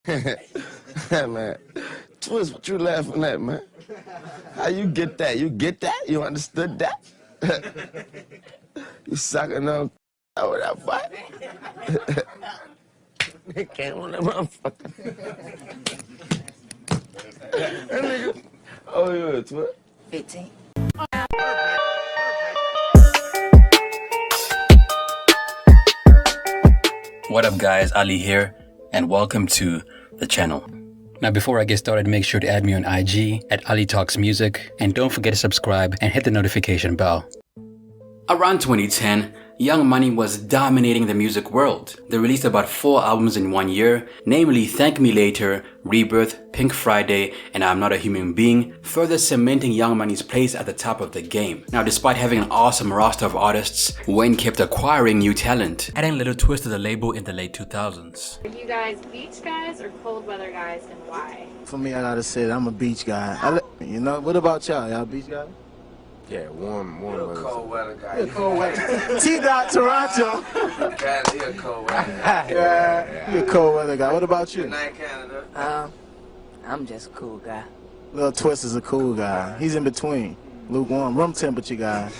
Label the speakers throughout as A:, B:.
A: Man, Twist, what you laughing at, man? How you get that? You get that? You understood that? You sucking on over that butt? They came on that motherfucker. That nigga. Oh, yeah, Twist.
B: 15.
C: What up guys, Ali here, and welcome to the channel. Now before I get started, make sure to add me on IG at Ali Talks Music, and don't forget to subscribe and hit the notification bell. Around 2010, Young Money was dominating the music world. They released about 4 albums in 1 year, namely Thank Me Later, Rebirth, Pink Friday, and I'm Not a Human Being, further cementing Young Money's place at the top of the game. Now despite having an awesome roster of artists, Wayne kept acquiring new talent, adding Lil Twist to the label in the late 2000s.
D: Are you guys beach guys or cold weather guys, and why?
E: For me, I gotta say I'm a beach guy. You know, what about y'all? Y'all beach guys?
A: Yeah, warm weather.
F: Cold weather guy.
E: You're a cold weather. T-Dot, Toronto.
F: You're a cold weather guy.
E: Yeah, you're a cold weather guy. What about you?
F: Good night, Canada.
B: I'm just a cool guy.
E: Lil Twist is a cool guy. He's in between. Lukewarm, room temperature guy.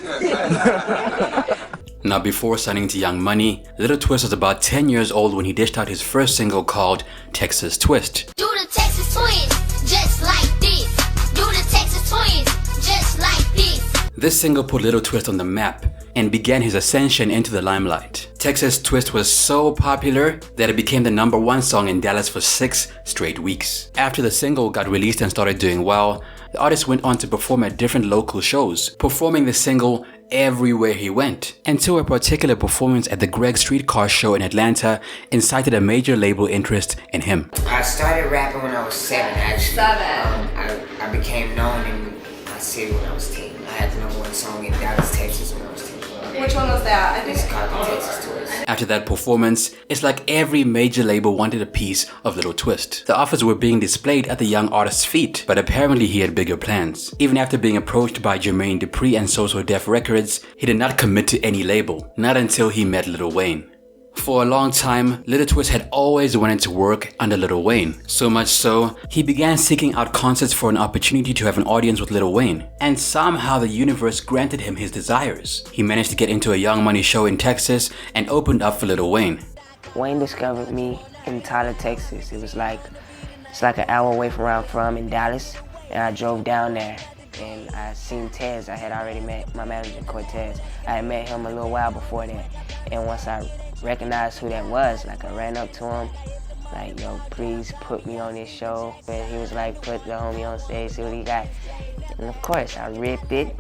C: Now before signing to Young Money, Lil Twist was about 10 years old when he dished out his first single called Texas Twist.
G: Do the Texas Twins, just like this. Do the Texas Twins, just like this.
C: This single put Lil Twist on the map and began his ascension into the limelight. Texas Twist was so popular that it became the #1 song in Dallas for 6 straight weeks. After the single got released and started doing well, the artist went on to perform at different local shows, performing the single everywhere he went, until a particular performance at the Greg Streetcar show in Atlanta incited a major label interest in him.
H: I started rapping when I was 7, actually.
D: 7.
H: I became known in my city when I was 10. I had the #1 song in Dallas, Texas when I was 10.
D: Which one was that? I think
H: It's called the Texas Twist.
C: After that performance, it's like every major label wanted a piece of Lil Twist. The offers were being displayed at the young artist's feet, but apparently he had bigger plans. Even after being approached by Jermaine Dupri and So So Def Records, he did not commit to any label, not until he met Lil Wayne. For a long time, Lil Twist had always wanted to work under Lil Wayne. So much so, he began seeking out concerts for an opportunity to have an audience with Lil Wayne. And somehow the universe granted him his desires. He managed to get into a Young Money show in Texas and opened up for Lil Wayne.
B: Wayne discovered me in Tyler, Texas. It's like an hour away from where I'm from in Dallas, and I drove down there. And I seen Tez. I had already met my manager, Cortez. I had met him a little while before that. And once I recognized who that was, like I ran up to him, like, yo, please put me on this show. And he was like, put the homie on stage, see what he got. And of course, I ripped it,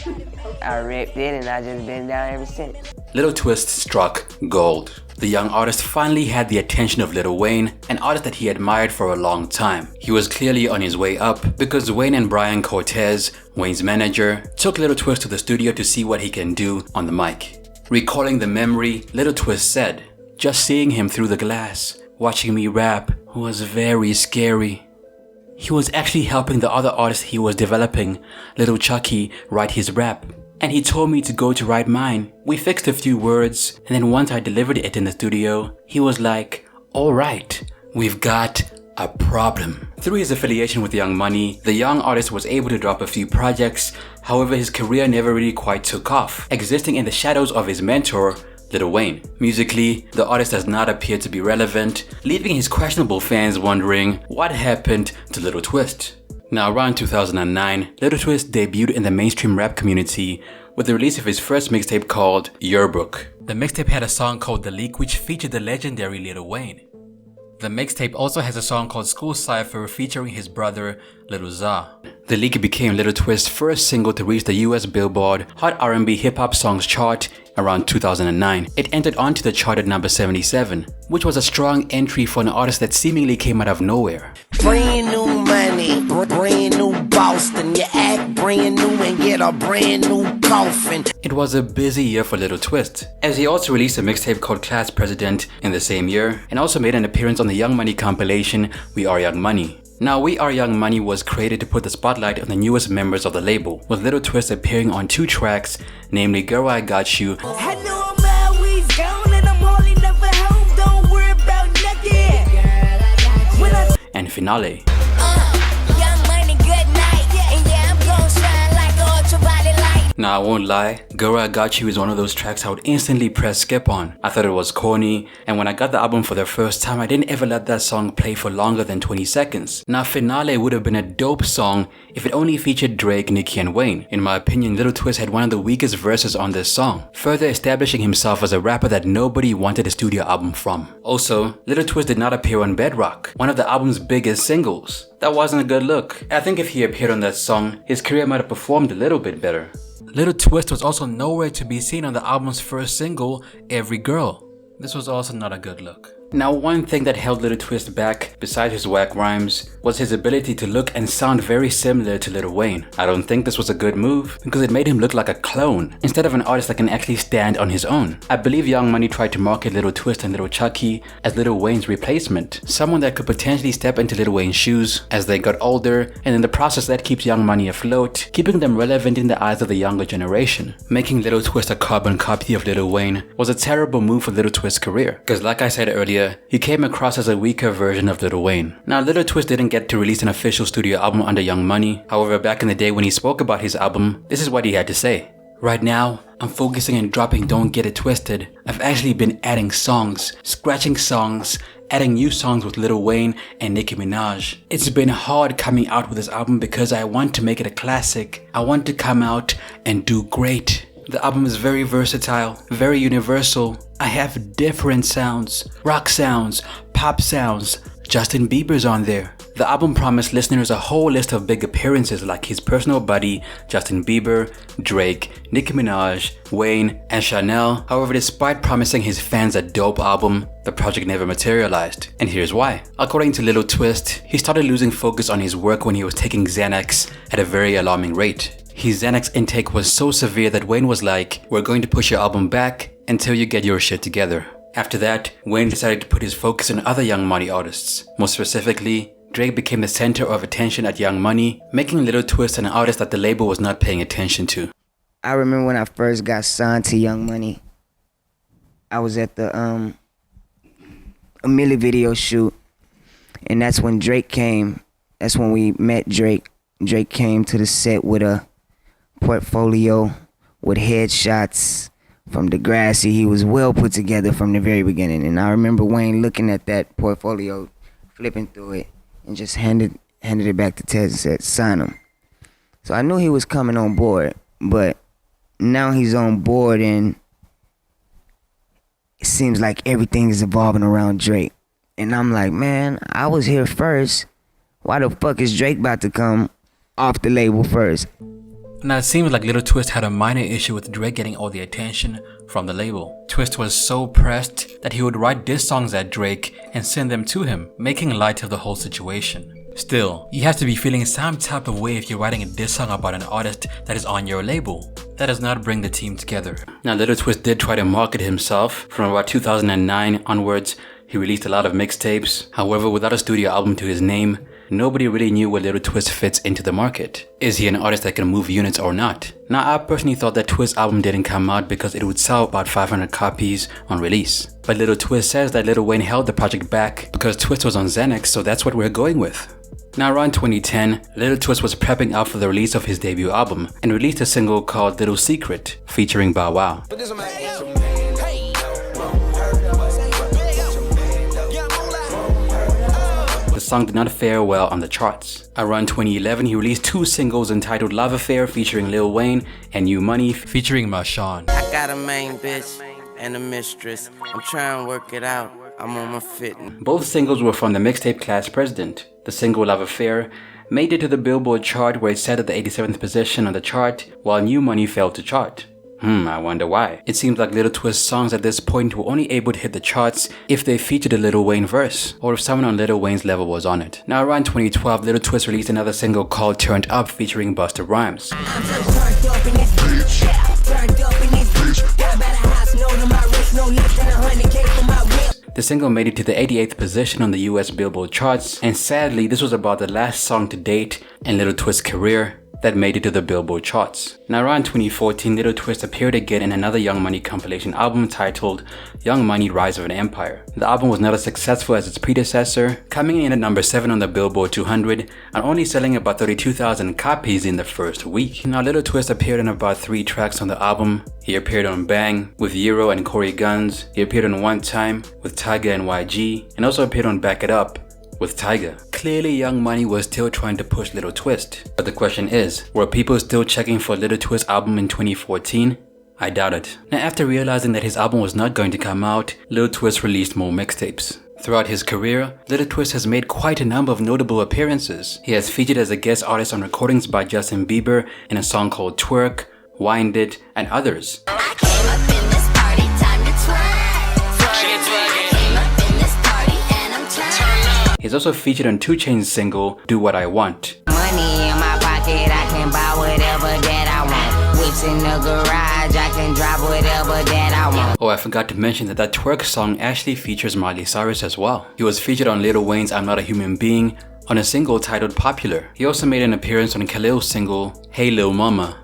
B: and I just been down ever since.
C: Lil Twist struck gold. The young artist finally had the attention of Lil Wayne, an artist that he admired for a long time. He was clearly on his way up because Wayne and Brian Cortez, Wayne's manager, took Lil Twist to the studio to see what he can do on the mic. Recalling the memory, Lil Twist said, "Just seeing him through the glass, watching me rap, was very scary." He was actually helping the other artist he was developing, Lil Chucky, write his rap. And he told me to go to write mine. We fixed a few words, and then once I delivered it in the studio, he was like, "Alright, we've got a problem." Through his affiliation with Young Money, the young artist was able to drop a few projects. However, his career never really quite took off, existing in the shadows of his mentor, Lil Wayne. Musically, the artist does not appear to be relevant, leaving his questionable fans wondering what happened to Lil Twist. Now around 2009, Lil Twist debuted in the mainstream rap community with the release of his first mixtape called Yearbook. The mixtape had a song called The Leak, which featured the legendary Lil Wayne. The mixtape also has a song called School Cypher featuring his brother Lil Za. The Leak became Lil Twist's first single to reach the US Billboard Hot R&B Hip Hop Songs chart around 2009. It entered onto the chart at number 77, which was a strong entry for an artist that seemingly came out of nowhere.
I: Brand new money, brand new Boston. You act brand new and get a brand new coffin.
C: It was a busy year for Lil Twist, as he also released a mixtape called Class President in the same year, and also made an appearance on the Young Money compilation We Are Young Money. Now, We Are Young Money was created to put the spotlight on the newest members of the label, with Lil Twist appearing on 2 tracks, namely Girl I Got You and Finale.
G: Young money, good night. And yeah, I'm gon' shine like an ultraviolet light.
C: Now I won't lie, Girl I Got You is one of those tracks I would instantly press skip on. I thought it was corny, and when I got the album for the first time, I didn't ever let that song play for longer than 20 seconds. Now Finale would have been a dope song if it only featured Drake, Nicki and Wayne. In my opinion, Lil Twist had one of the weakest verses on this song, further establishing himself as a rapper that nobody wanted a studio album from. Also, Lil Twist did not appear on Bedrock, one of the album's biggest singles. That wasn't a good look. I think if he appeared on that song, his career might have performed a little bit better. Lil Twist was also nowhere to be seen on the album's first single, Every Girl. This was also not a good look. Now one thing that held Lil Twist back, besides his whack rhymes, was his ability to look and sound very similar to Lil Wayne. I don't think this was a good move, because it made him look like a clone, instead of an artist that can actually stand on his own. I believe Young Money tried to market Lil Twist and Lil Chucky as Lil Wayne's replacement, someone that could potentially step into Lil Wayne's shoes as they got older, and in the process that keeps Young Money afloat, keeping them relevant in the eyes of the younger generation. Making Lil Twist a carbon copy of Lil Wayne was a terrible move for Lil Twist's career, because like I said earlier, he came across as a weaker version of Lil Wayne. Now Lil Twist didn't get to release an official studio album under Young Money. However, back in the day when he spoke about his album, this is what he had to say. Right now, I'm focusing on dropping Don't Get It Twisted. I've actually been adding songs, scratching songs, adding new songs with Lil Wayne and Nicki Minaj. It's been hard coming out with this album because I want to make it a classic. I want to come out and do great. The album is very versatile, very universal. I have different sounds, rock sounds, pop sounds. Justin Bieber's on there. The album promised listeners a whole list of big appearances like his personal buddy, Justin Bieber, Drake, Nicki Minaj, Wayne, and Chanel. However, despite promising his fans a dope album, the project never materialized. And here's why. According to Lil Twist, he started losing focus on his work when he was taking Xanax at a very alarming rate. His Xanax intake was so severe that Wayne was like, "We're going to push your album back until you get your shit together." After that, Wayne decided to put his focus on other Young Money artists. More specifically, Drake became the center of attention at Young Money, making Lil Twist an artist that the label was not paying attention to.
B: I remember when I first got signed to Young Money, I was at the Amelia video shoot, and that's when Drake came. That's when we met Drake. Drake came to the set with a portfolio with headshots from Degrassi. He was well put together from the very beginning, and I remember Wayne looking at that portfolio, flipping through it, and just handed it back to Tez and said, "Sign him." So I knew he was coming on board, but now he's on board and it seems like everything is evolving around Drake. And I'm like, man, I was here first. Why the fuck is Drake about to come off the label first?
C: Now it seems like Lil Twist had a minor issue with Drake getting all the attention from the label. Twist was so pressed that he would write diss songs at Drake and send them to him, making light of the whole situation. Still, you have to be feeling some type of way if you're writing a diss song about an artist that is on your label. That does not bring the team together. Now Lil Twist did try to market himself. From about 2009 onwards, he released a lot of mixtapes. However, without a studio album to his name, nobody really knew where Lil Twist fits into the market. Is he an artist that can move units or not? Now I personally thought that Twist's album didn't come out because it would sell about 500 copies on release. But Lil Twist says that Lil Wayne held the project back because Twist was on Xanax, so that's what we're going with. Now around 2010, Lil Twist was prepping out for the release of his debut album and released a single called Little Secret featuring Bow Wow. The song did not fare well on the charts. Around 2011, he released two singles entitled Love Affair featuring Lil Wayne and New Money featuring Marshawn.
J: I got a main bitch and a mistress. I'm trying to work it out. I'm on my fitness.
C: Both singles were from the mixtape Class President. The single Love Affair made it to the Billboard chart where it sat at the 87th position on the chart, while New Money failed to chart. I wonder why. It seems like Lil Twist's songs at this point were only able to hit the charts if they featured a Lil Wayne verse, or if someone on Lil Wayne's level was on it. Now around 2012, Lil Twist released another single called Turned Up featuring Busta Rhymes. The single made it to the 88th position on the US Billboard charts, and sadly this was about the last song to date in Lil Twist's career that made it to the Billboard charts. Now around 2014, Lil Twist appeared again in another Young Money compilation album titled Young Money Rise of an Empire. The album was not as successful as its predecessor, coming in at number 7 on the Billboard 200 and only selling about 32,000 copies in the first week. Now Lil Twist appeared on about 3 tracks on the album. He appeared on Bang with Euro and Corey Guns. He appeared on One Time with Tyga and YG, and also appeared on Back It Up with Tyga. Clearly Young Money was still trying to push Lil Twist. But the question is, were people still checking for Lil Twist album in 2014? I doubt it. Now after realizing that his album was not going to come out, Lil Twist released more mixtapes. Throughout his career, Lil Twist has made quite a number of notable appearances. He has featured as a guest artist on recordings by Justin Bieber in a song called Twerk, Wind It, and others. He's also featured on 2 Chainz's single, Do What I Want.
H: Money in my pocket, I can buy whatever that I want. Whips in the garage, I can drive whatever that I want.
C: Oh, I forgot to mention that Twerk song actually features Miley Cyrus as well. He was featured on Lil Wayne's I'm Not a Human Being on a single titled Popular. He also made an appearance on Khalil's single, Hey Lil Mama.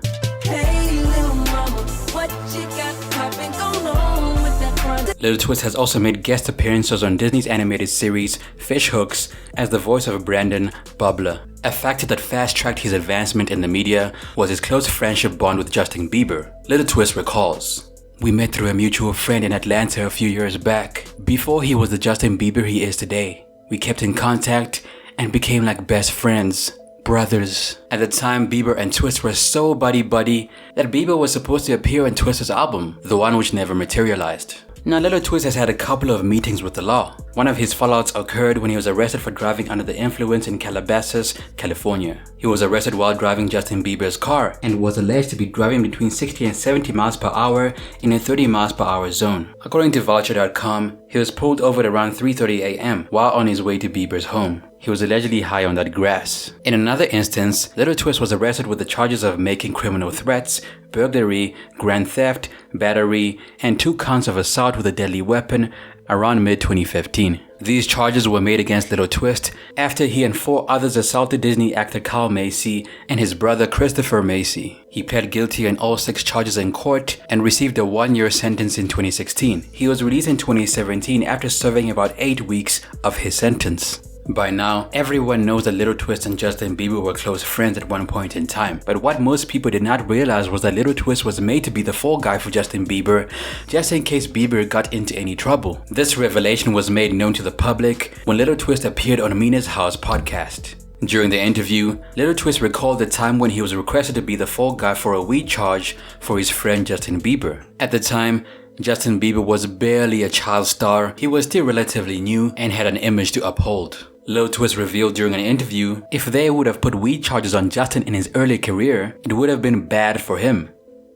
C: Lil Twist has also made guest appearances on Disney's animated series Fish Hooks as the voice of Brandon Bubbler. A factor that fast-tracked his advancement in the media was his close friendship bond with Justin Bieber. Lil Twist recalls, "We met through a mutual friend in Atlanta a few years back. Before he was the Justin Bieber he is today. We kept in contact and became like best friends. Brothers." At the time, Bieber and Twist were so buddy-buddy that Bieber was supposed to appear on Twist's album, the one which never materialized. Now Lil Twist has had a couple of meetings with the law. One of his fallouts occurred when he was arrested for driving under the influence in Calabasas, California. He was arrested while driving Justin Bieber's car and was alleged to be driving between 60 and 70 miles per hour in a 30 miles per hour zone. According to Vulture.com, he was pulled over at around 3:30 a.m. while on his way to Bieber's home. He was allegedly high on that grass. In another instance, Lil Twist was arrested with the charges of making criminal threats, burglary, grand theft, battery, and 2 counts of assault with a deadly weapon around mid-2015. These charges were made against Lil Twist after he and 4 others assaulted Disney actor Kyle Macy and his brother Christopher Macy. He pled guilty on all 6 charges in court and received a 1-year sentence in 2016. He was released in 2017 after serving about 8 weeks of his sentence. By now, everyone knows that Lil Twist and Justin Bieber were close friends at one point in time. But what most people did not realize was that Lil Twist was made to be the fall guy for Justin Bieber, just in case Bieber got into any trouble. This revelation was made known to the public when Lil Twist appeared on Mina's House podcast. During the interview, Lil Twist recalled the time when he was requested to be the fall guy for a weed charge for his friend Justin Bieber. At the time, Justin Bieber was barely a child star. He was still relatively new and had an image to uphold. Lil Twist revealed during an interview, if they would have put weed charges on Justin in his early career, it would have been bad for him.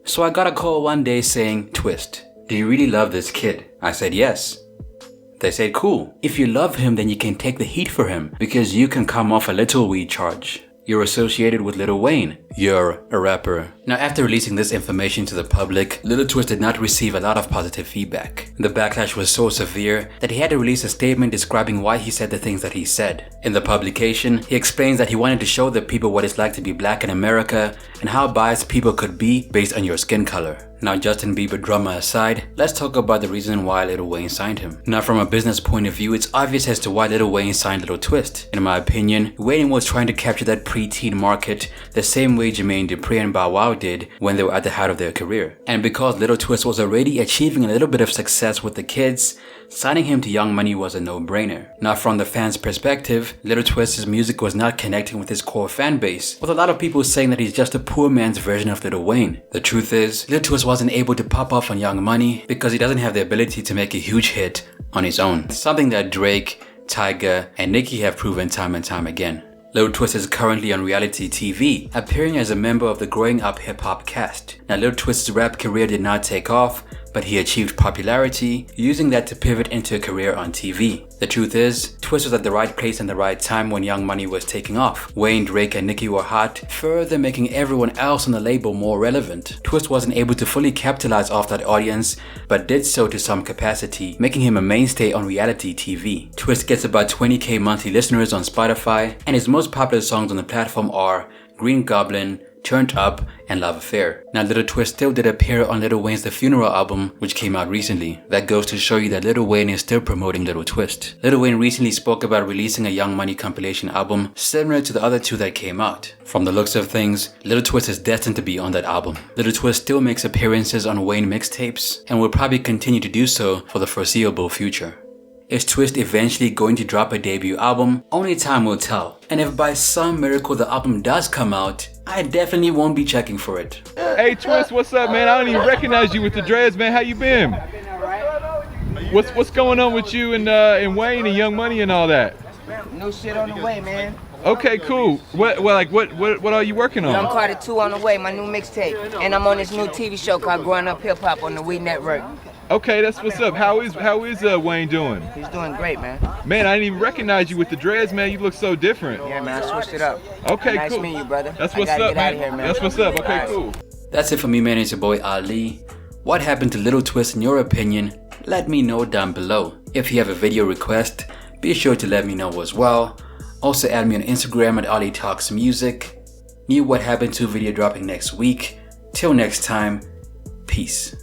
C: So I got a call one day saying, "Twist, do you really love this kid?" I said yes. They said, "Cool. If you love him, then you can take the heat for him because you can come off a little weed charge. You're associated with Lil Wayne. You're a rapper." Now after releasing this information to the public, Lil Twist did not receive a lot of positive feedback. The backlash was so severe that he had to release a statement describing why he said the things that he said. In the publication, he explains that he wanted to show the people what it's like to be black in America and how biased people could be based on your skin color. Now Justin Bieber drama aside, let's talk about the reason why Lil Wayne signed him. Now from a business point of view, it's obvious as to why Lil Wayne signed Lil Twist. In my opinion, Wayne was trying to capture that pre-teen market the same way Jermaine Dupri and Bow Wow did when they were at the height of their career. And because Lil Twist was already achieving a little bit of success with the kids, signing him to Young Money was a no-brainer. Now from the fans' perspective, Lil Twist's music was not connecting with his core fan base, with a lot of people saying that he's just a poor man's version of Lil Wayne. The truth is, Lil Twist wasn't able to pop off on Young Money because he doesn't have the ability to make a huge hit on his own. Something that Drake, Tyga, and Nicki have proven time and time again. Lil Twist is currently on reality TV, appearing as a member of the Growing Up hip-hop cast. Now Lil Twist's rap career did not take off, but he achieved popularity, using that to pivot into a career on TV. The truth is, Twist was at the right place and the right time when Young Money was taking off. Wayne, Drake, and Nicki were hot, further making everyone else on the label more relevant. Twist wasn't able to fully capitalize off that audience, but did so to some capacity, making him a mainstay on reality TV. Twist gets about 20k monthly listeners on Spotify, and his most popular songs on the platform are Green Goblin, Turned Up, and Love Affair. Now Lil Twist still did appear on Lil Wayne's The Funeral album, which came out recently. That goes to show you that Lil Wayne is still promoting Lil Twist. Lil Wayne recently spoke about releasing a Young Money compilation album similar to the other two that came out. From the looks of things, Lil Twist is destined to be on that album. Lil Twist still makes appearances on Wayne mixtapes and will probably continue to do so for the foreseeable future. Is Twist eventually going to drop a debut album? Only time will tell. And if by some miracle the album does come out, I definitely won't be checking for it.
K: Hey Twist, what's up, man? I don't even recognize you with the dreads, man. How you been? What's going on with you and Wayne and Young Money and all that?
L: New shit on the way, man.
K: Okay, cool. What are you working on?
L: Young Carter 2 on the way, my new mixtape. And I'm on this new TV show called Growing Up Hip Hop on the We Network.
K: Okay, that's what's up. How is Wayne doing?
L: He's doing great, man.
K: Man, I didn't even recognize you with the dreads, man. You look so different.
L: Yeah, man, I switched it up.
K: Okay,
L: nice
K: cool.
L: Nice meeting you, brother.
K: That's what's up, man. Here, man. That's what's up. Okay, right. Cool.
C: That's it for me, man. It's your boy Ali. What happened to Lil Twist in your opinion? Let me know down below. If you have a video request, be sure to let me know as well. Also add me on Instagram at Ali Talks Music. New What Happened to video dropping next week. Till next time, peace.